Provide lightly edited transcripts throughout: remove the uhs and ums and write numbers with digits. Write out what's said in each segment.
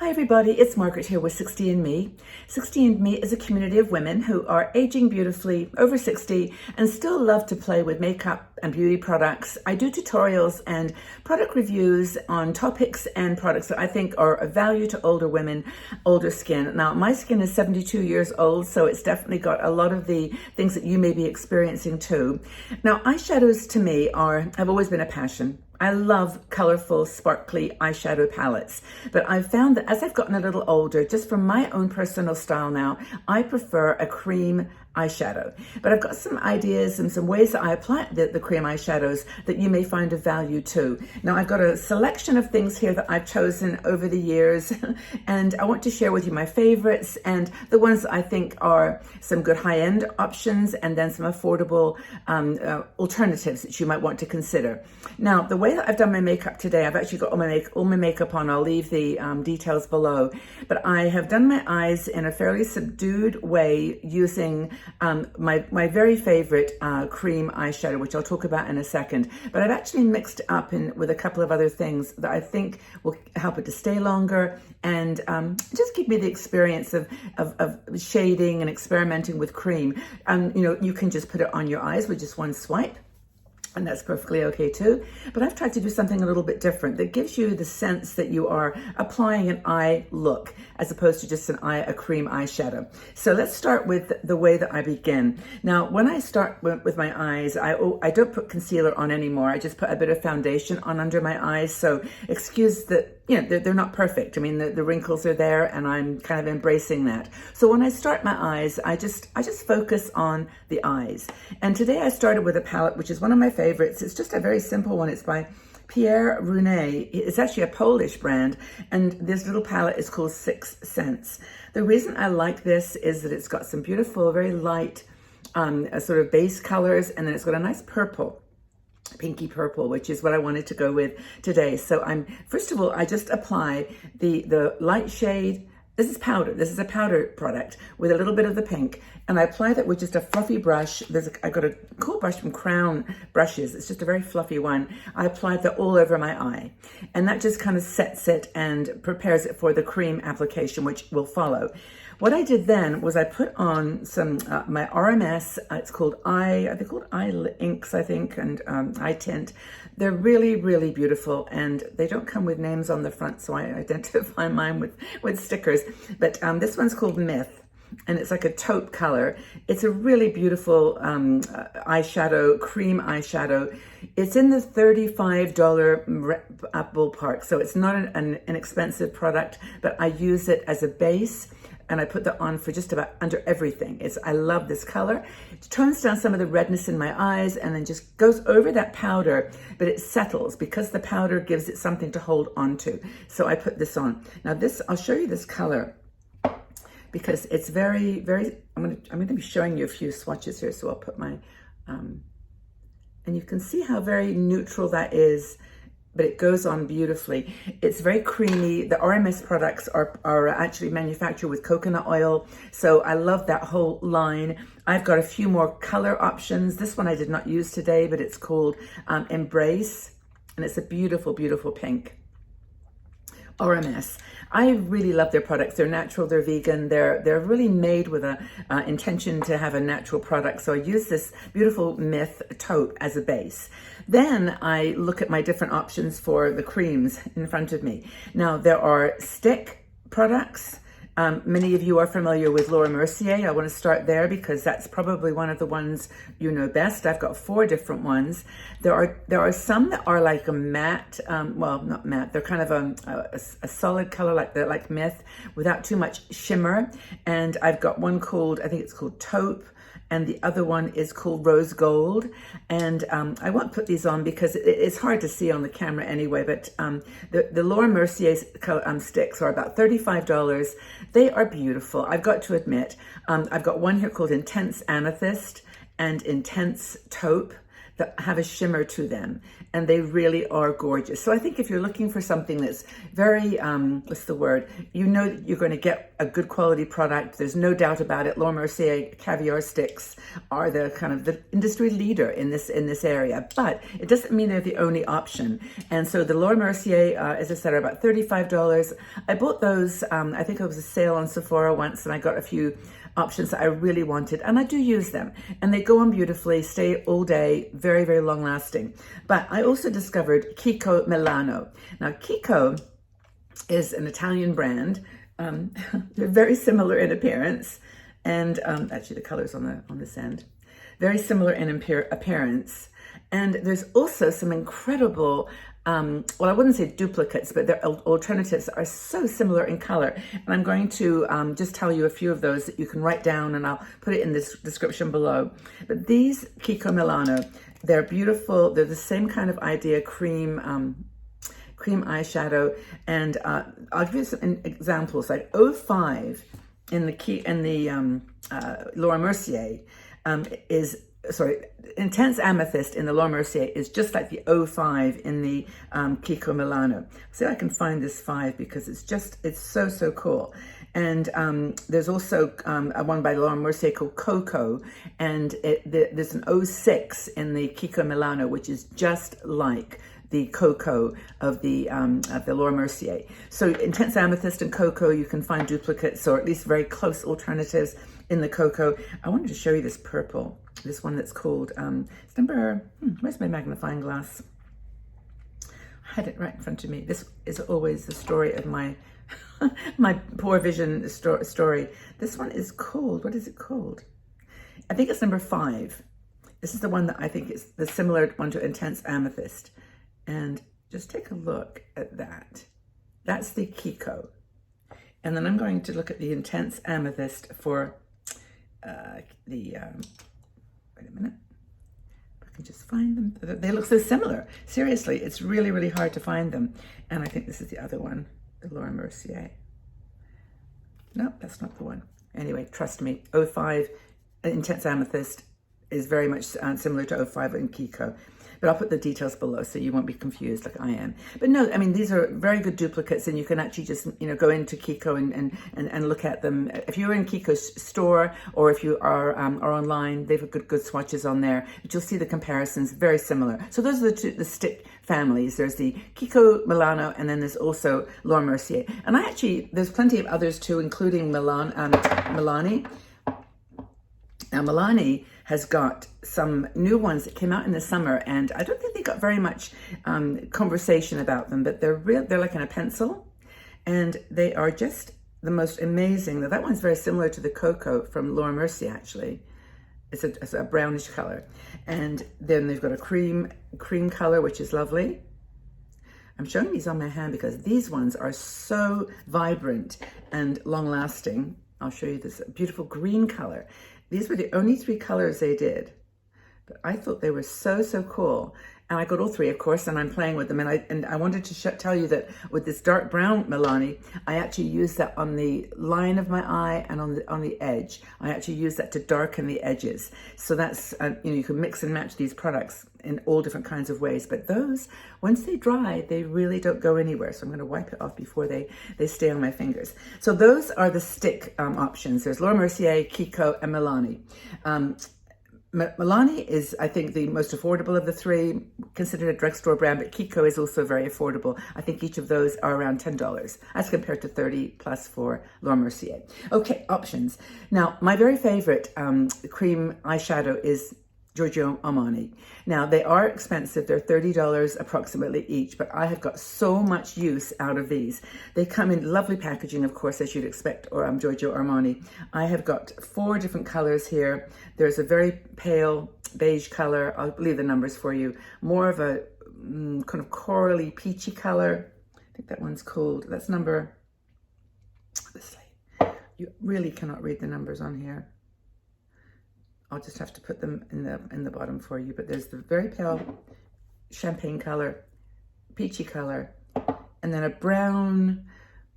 Hi everybody, it's Margaret here with 60andMe. 60andMe is a community of women who are aging beautifully, over 60, and still love to play with makeup and beauty products. I do tutorials and product reviews on topics and products that I think are of value to older women, older skin. Now, my skin is 72 years old, so it's definitely got a lot of the things that you may be experiencing too. Now, eyeshadows to me have always been a passion. I love colorful, sparkly eyeshadow palettes, but I've found that as I've gotten a little older, just from my own personal style now, I prefer a cream eyeshadow. But I've got some ideas and some ways that I apply the cream eyeshadows that you may find of value too. Now, I've got a selection of things here that I've chosen over the years, and I want to share with you my favorites and the ones that I think are some good high-end options, and then some affordable alternatives that you might want to consider. Now, the way that I've done my makeup today, I've actually got all my makeup on. I'll leave the details below, but I have done my eyes in a fairly subdued way using my very favorite cream eyeshadow, which I'll talk about in a second. But I've actually mixed it up with a couple of other things that I think will help it to stay longer and just give me the experience of shading and experimenting with cream. You can just put it on your eyes with just one swipe, and that's perfectly okay too. But I've tried to do something a little bit different that gives you the sense that you are applying an eye look as opposed to just a cream eyeshadow. So let's start with the way that I begin. Now, when I start with my eyes, I don't put concealer on anymore. I just put a bit of foundation on under my eyes. So excuse that, they're not perfect. I mean, the wrinkles are there and I'm kind of embracing that. So when I start my eyes, I just focus on the eyes. And today I started with a palette, which is one of my favorites. It's just a very simple one. It's by Pierre Runet. It's actually a Polish brand, and this little palette is called 6 Scents. The reason I like this is that it's got some beautiful, very light sort of base colors, and then it's got a nice purple, pinky purple, which is what I wanted to go with today. So first of all, I just apply the light shade. This is powder. This is a powder product with a little bit of the pink. And I apply that with just a fluffy brush. I got a cool brush from Crown Brushes. It's just a very fluffy one. I applied that all over my eye. And that just kind of sets it and prepares it for the cream application, which will follow. What I did then was I put on some, my RMS, they're called eye inks, I think, and eye tint. They're really, really beautiful, and they don't come with names on the front, so I identify mine with stickers. But this one's called Myth, and it's like a taupe color. It's a really beautiful eyeshadow, cream eyeshadow. It's in the $35 ballpark, so it's not an expensive product, but I use it as a base. And I put that on for just about under everything. I love this color. It tones down some of the redness in my eyes and then just goes over that powder, but it settles because the powder gives it something to hold on to. So I put this on. Now I'll show you this color because it's very, very, I'm going to be showing you a few swatches here. So I'll put my, and you can see how very neutral that is, but it goes on beautifully. It's very creamy. The RMS products are actually manufactured with coconut oil. So I love that whole line. I've got a few more color options. This one I did not use today, but it's called Embrace. And it's a beautiful, beautiful pink. RMS. I really love their products. They're natural, they're vegan, they're really made with a intention to have a natural product. So I use this beautiful Myth taupe as a base. Then I look at my different options for the creams in front of me. Now there are stick products. Many of you are familiar with Laura Mercier. I want to start there because that's probably one of the ones you know best. I've got 4 different ones. There are some that are like a matte, well, not matte. They're kind of a solid color like Myth without too much shimmer. And I've got one called, I think it's called Taupe, and the other one is called Rose Gold. And I won't put these on because it's hard to see on the camera anyway, but the Laura Mercier sticks are about $35. They are beautiful, I've got to admit. I've got one here called Intense Amethyst and Intense Taupe. that have a shimmer to them, and they really are gorgeous. So I think if you're looking for something that's very, what's the word? You know that you're going to get a good quality product. There's no doubt about it. Laura Mercier Caviar sticks are the kind of the industry leader in this area, but it doesn't mean they're the only option. And so the Laura Mercier, as I said, are about $35. I bought those, I think it was a sale on Sephora once, and I got a few options that I really wanted, and I do use them, and they go on beautifully, stay all day, very, very long lasting. But I also discovered Kiko Milano. Now, Kiko is an Italian brand. They're very similar in appearance, and actually the colors on this end, very similar in appearance. And there's also some incredible, well, I wouldn't say duplicates, but their alternatives are so similar in color. And I'm going to just tell you a few of those that you can write down, and I'll put it in this description below. But these Kiko Milano, they're beautiful. They're the same kind of idea, cream eyeshadow. And I'll give you some examples. Like 05 in the Laura Mercier Intense Amethyst in the Laura Mercier is just like the 05 in the Kiko Milano. See if I can find this 5 because it's so cool. And there's also a one by Laura Mercier called Coco, and there's an 06 in the Kiko Milano, which is just like the Coco of the Laura Mercier. So Intense Amethyst and Coco, you can find duplicates or at least very close alternatives in the Coco. I wanted to show you this purple, this one that's called, it's number, where's my magnifying glass? I had it right in front of me. This is always the story of my my poor vision story. This one is called, what is it called? I think it's number 5. This is the one that I think is the similar one to Intense Amethyst. And just take a look at that. That's the Kiko. And then I'm going to look at the Intense Amethyst for wait a minute. If I can just find them. They look so similar. Seriously, it's really, really hard to find them. And I think this is the other one, the Laura Mercier. No, that's not the one. Anyway, trust me, 05 Intense Amethyst is very much similar to 05 in Kiko. But I'll put the details below so you won't be confused like I am. But no, I mean, these are very good duplicates, and you can actually just, go into Kiko and look at them. If you're in Kiko's store or if you are online, they've got good swatches on there. But you'll see the comparisons, very similar. So those are the stick families. There's the Kiko Milano, and then there's also Laura Mercier. And there's plenty of others too, including Milani. Now, Milani has got some new ones that came out in the summer, and I don't think they got very much conversation about them, but they're like in a pencil, and they are just the most amazing. Now, that one's very similar to the Coco from Laura Mercier, actually. It's a brownish color. And then they've got a cream color, which is lovely. I'm showing these on my hand because these ones are so vibrant and long lasting. I'll show you this beautiful green color. These were the only 3 colors they did, but I thought they were so cool. And I got all 3, of course, and I'm playing with them. And I wanted to tell you that with this dark brown Milani, I actually used that on the line of my eye and on the edge. I actually used that to darken the edges. So that's, you can mix and match these products in all different kinds of ways. But those, once they dry, they really don't go anywhere. So I'm going to wipe it off before they stay on my fingers. So those are the stick options. There's Laura Mercier, Kiko, and Milani. Milani is, I think, the most affordable of the 3, considered a drugstore brand, but Kiko is also very affordable. I think each of those are around $10 as compared to $30 plus for Laura Mercier. Okay, options. Now, my very favorite cream eyeshadow is Giorgio Armani. Now, they are expensive. They're $30 approximately each, but I have got so much use out of these. They come in lovely packaging, of course, as you'd expect, or Giorgio Armani. I have got 4 different colors here. There's a very pale beige color. I'll leave the numbers for you. More of a kind of corally peachy color. I think that one's called, that's number, you really cannot read the numbers on here. I'll just have to put them in the bottom for you. But there's the very pale champagne color, peachy color, and then a brown,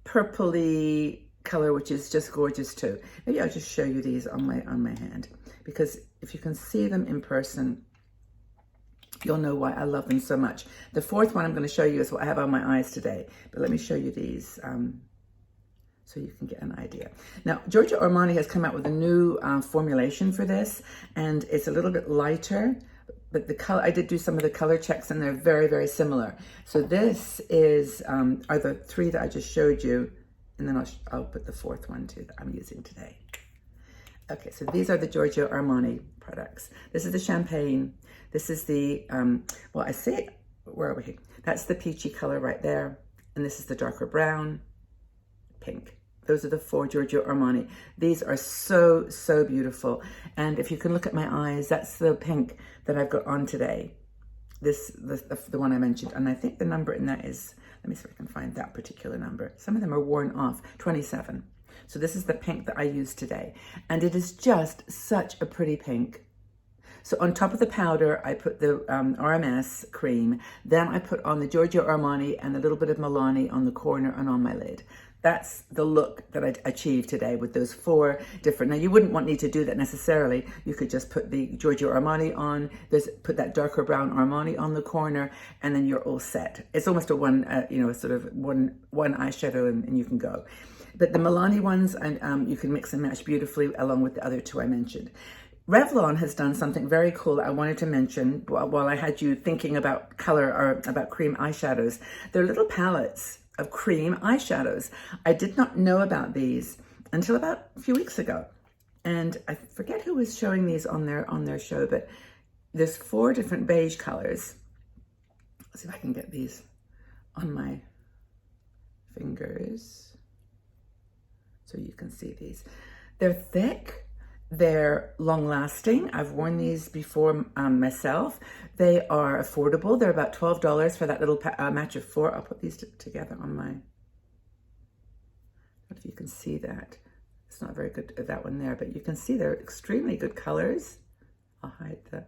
purpley color, which is just gorgeous too. Maybe I'll just show you these on my hand, because if you can see them in person, You'll know why I love them so much. The fourth one I'm going to show you is what I have on my eyes today. But let me show you these so you can get an idea. Now, Giorgio Armani has come out with a new formulation for this, and it's a little bit lighter. But the color, I did do some of the color checks, and they're very, very similar. So this is are the three that I just showed you, and then I'll put the fourth one too that I'm using today. Okay, so these are the Giorgio Armani products. This is the champagne. This is the, well, I say, where are we? That's the peachy color right there. And this is the darker brown, pink. Those are the four Giorgio Armani. These are so, so beautiful. And if you can look at my eyes, that's the pink that I've got on today. The one I mentioned. And I think the number in that is, let me see if I can find that particular number. Some of them are worn off, 27. So this is the pink that I used today. And it is just such a pretty pink. So on top of the powder, I put the RMS cream. Then I put on the Giorgio Armani and a little bit of Milani on the corner and on my lid. That's the look that I achieved today with those four different. Now, you wouldn't need to do that necessarily. You could just put the Giorgio Armani on, put that darker brown Armani on the corner, and then you're all set. It's almost a one, sort of one eyeshadow, and you can go. But the Milani ones, and you can mix and match beautifully along with the other two I mentioned. Revlon has done something very cool I wanted to mention while I had you thinking about color or about cream eyeshadows. They're little palettes of cream eyeshadows. I did not know about these until about a few weeks ago. And I forget who was showing these on their show, but there's four different beige colors. Let's see if I can get these on my fingers so you can see these. They're thick. They're long-lasting. I've worn these before myself. They are affordable. They're about $12 for that little match of four. I'll put these together on my... I don't know if you can see that. It's not very good, that one there, but you can see they're extremely good colors. I'll hide the...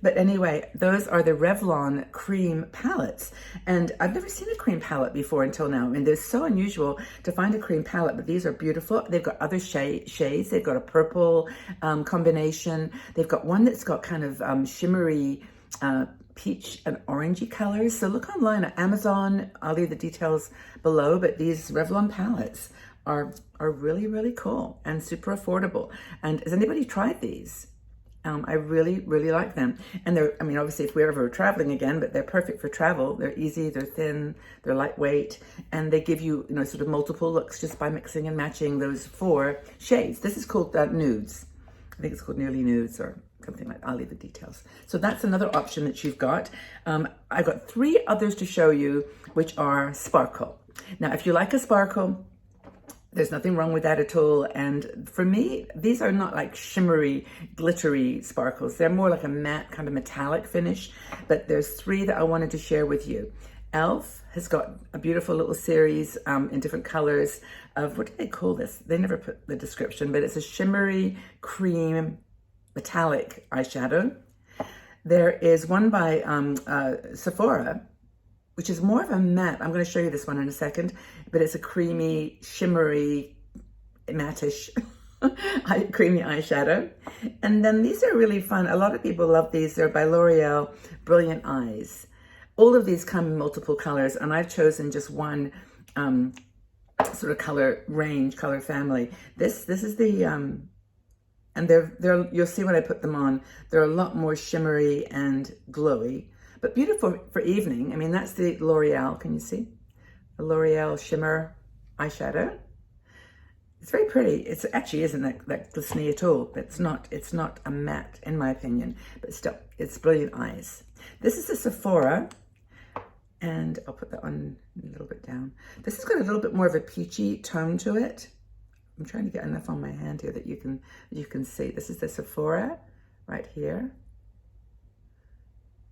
But anyway, those are the Revlon cream palettes. And I've never seen a cream palette before until now. I mean, they're so unusual to find a cream palette, but these are beautiful. They've got other shades. They've got a purple combination. They've got one that's got kind of shimmery peach and orangey colors. So look online at Amazon. I'll leave the details below, but these Revlon palettes are really, really cool and super affordable. And has anybody tried these? I really, really like them. And they're, I mean, obviously if we're ever traveling again, but they're perfect for travel. They're easy, they're thin, they're lightweight, and they give you, sort of multiple looks just by mixing and matching those four shades. This is called nudes. I think it's called Nearly Nudes or something like that. I'll leave the details. So that's another option that you've got. I've got three others to show you, which are sparkle. Now, if you like a sparkle, there's nothing wrong with that at all. And for me, these are not like shimmery, glittery sparkles. They're more like a matte kind of metallic finish. But there's three that I wanted to share with you. e.l.f. has got a beautiful little series in different colors of, what do they call this? They never put the description, but it's a shimmery cream metallic eyeshadow. There is one by Sephora, which is more of a matte. I'm going to show you this one in a second, but it's a creamy, shimmery, matte-ish creamy eyeshadow. And then these are really fun. A lot of people love these. They're by L'Oreal, Brilliant Eyes. All of these come in multiple colors, and I've chosen just one sort of color range, color family. This is the, and they're you'll see when I put them on, they're a lot more shimmery and glowy. But beautiful for evening. I mean, that's the L'Oreal, can you see? The L'Oreal Shimmer eyeshadow. It's very pretty. It actually isn't that glistening at all. But it's not a matte, in my opinion. But still, it's Brilliant Eyes. This is the Sephora. And I'll put that on a little bit down. This has got a little bit more of a peachy tone to it. I'm trying to get enough on my hand here that you can see. This is the Sephora right here.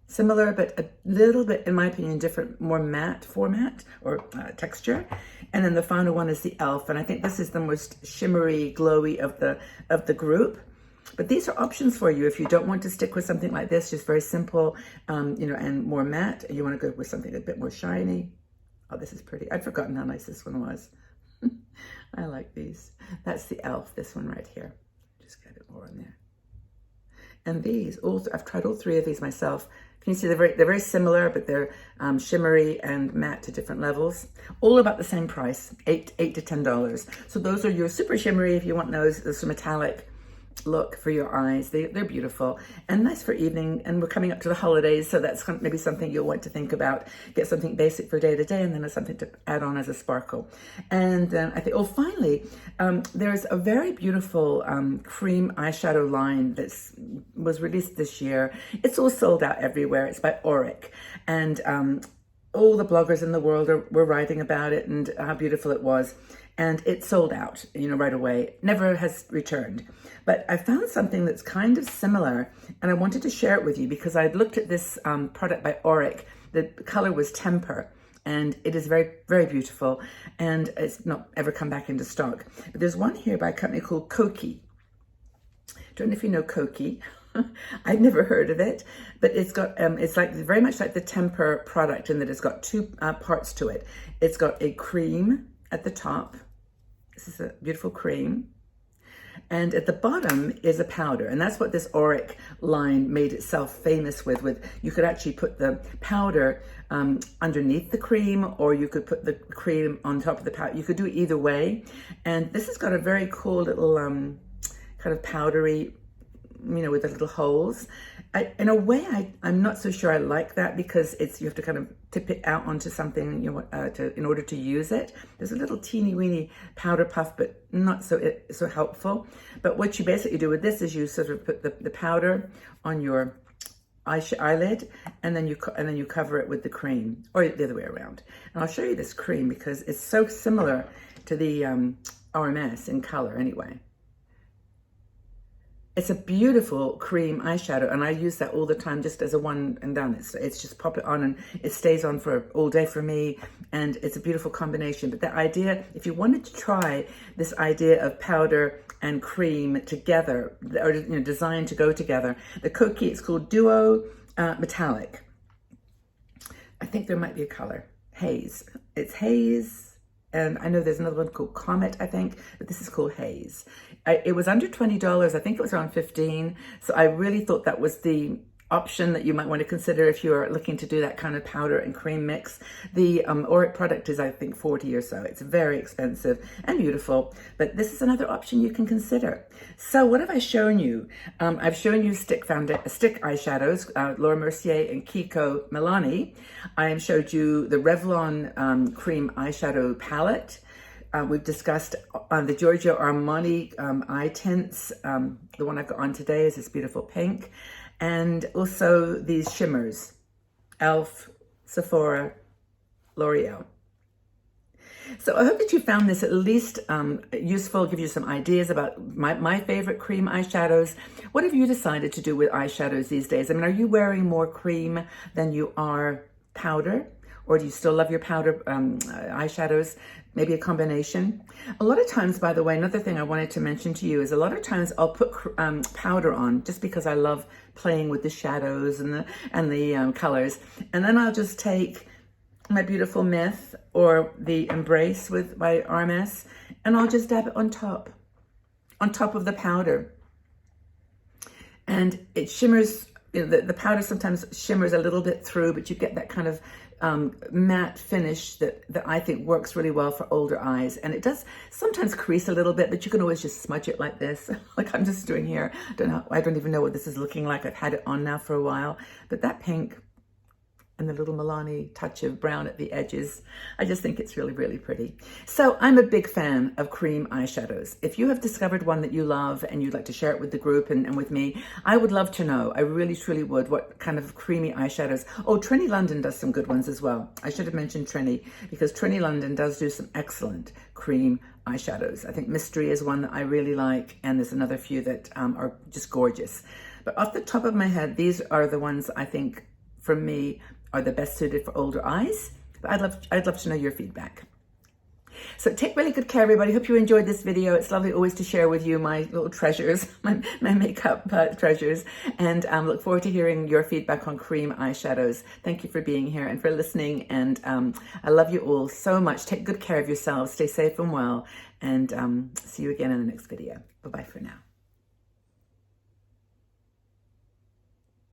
Similar, but a little bit, in my opinion, different, more matte format or texture. And then the final one is the e.l.f. And I think this is the most shimmery, glowy of the group. But these are options for you if you don't want to stick with something like this, just very simple, and more matte. You want to go with something a bit more shiny. Oh, this is pretty. I'd forgotten how nice this one was. I like these. That's the e.l.f., this one right here. Just get a bit more on there. And these, I've tried all three of these myself. Can you see they're very similar, but they're shimmery and matte to different levels. All about the same price, $8 to $10. So those are your super shimmery if you want those metallic look for your eyes. They're beautiful and nice for evening, and we're coming up to the holidays, so that's maybe something you'll want to think about. Get something basic for day to day, and then something to add on as a sparkle. And then I think, oh, finally, there's a very beautiful cream eyeshadow line that was released this year. It's all sold out everywhere. It's by Auric, and all the bloggers in the world were writing about it and how beautiful it was. And it sold out, right away. Never has returned. But I found something that's kind of similar, and I wanted to share it with you because I'd looked at this product by Auric. The color was Temper, and it is very, very beautiful, and it's not ever come back into stock. But there's one here by a company called Koki. Don't know if you know Koki. I'd never heard of it, but it's got it's like very much like the Temper product in that it's got two parts to it. It's got a cream at the top. This is a beautiful cream. And at the bottom is a powder. And that's what this Auric line made itself famous with. You could actually put the powder underneath the cream, or you could put the cream on top of the powder. You could do it either way. And this has got a very cool little kind of powdery, with the little holes. In a way, I'm not so sure I like that, because you have to kind of tip it out onto something in order to use it. There's a little teeny weeny powder puff, but not so helpful. But what you basically do with this is you sort of put the powder on your eyelid, and then you cover it with the cream, or the other way around. And I'll show you this cream because it's so similar to the RMS in color anyway. It's a beautiful cream eyeshadow, and I use that all the time just as a one and done. It's just pop it on and it stays on for all day for me, and it's a beautiful combination. But the idea, if you wanted to try this idea of powder and cream together, or designed to go together, the Koki, it's called Duo Metallic. I think there might be a color, Haze. It's Haze. And I know there's another one called Comet, I think, but this is called Haze. It was under $20. I think it was around $15. So I really thought that was the option that you might want to consider if you're looking to do that kind of powder and cream mix. The Auric product is, I think, $40 or so. It's very expensive and beautiful, but this is another option you can consider. So what have I shown you? I've shown you stick eyeshadows, Laura Mercier and Kiko Milano. I showed you the Revlon cream eyeshadow palette. We've discussed the Giorgio Armani eye tints. The one I've got on today is this beautiful pink. And also these shimmers, e.l.f., Sephora, L'Oreal. So I hope that you found this at least useful, give you some ideas about my favorite cream eyeshadows. What have you decided to do with eyeshadows these days? I mean, are you wearing more cream than you are powder? Or do you still love your powder eyeshadows? Maybe a combination. A lot of times, by the way, another thing I wanted to mention to you is a lot of times I'll put powder on just because I love playing with the shadows and the colors. And then I'll just take my beautiful Myth or the Embrace by RMS, and I'll just dab it on top of the powder. And it shimmers, the powder sometimes shimmers a little bit through, but you get that kind of matte finish that I think works really well for older eyes. And it does sometimes crease a little bit, but you can always just smudge it like this, like I'm just doing here. I don't even know what this is looking like. I've had it on now for a while, but that pink and the little Milani touch of brown at the edges, I just think it's really, really pretty. So I'm a big fan of cream eyeshadows. If you have discovered one that you love and you'd like to share it with the group and with me, I would love to know. I really, truly would. What kind of creamy eyeshadows? Oh, Trini London does some good ones as well. I should have mentioned Trini, because Trini London does do some excellent cream eyeshadows. I think Mystery is one that I really like, and there's another few that are just gorgeous. But off the top of my head, these are the ones I think, for me, are the best suited for older eyes. But I'd love to know your feedback. So take really good care, everybody. Hope you enjoyed this video. It's lovely always to share with you my little treasures, my makeup treasures, and look forward to hearing your feedback on cream eyeshadows. Thank you for being here and for listening, and I love you all so much. Take good care of yourselves, stay safe and well, and see you again in the next video. Bye-bye for now.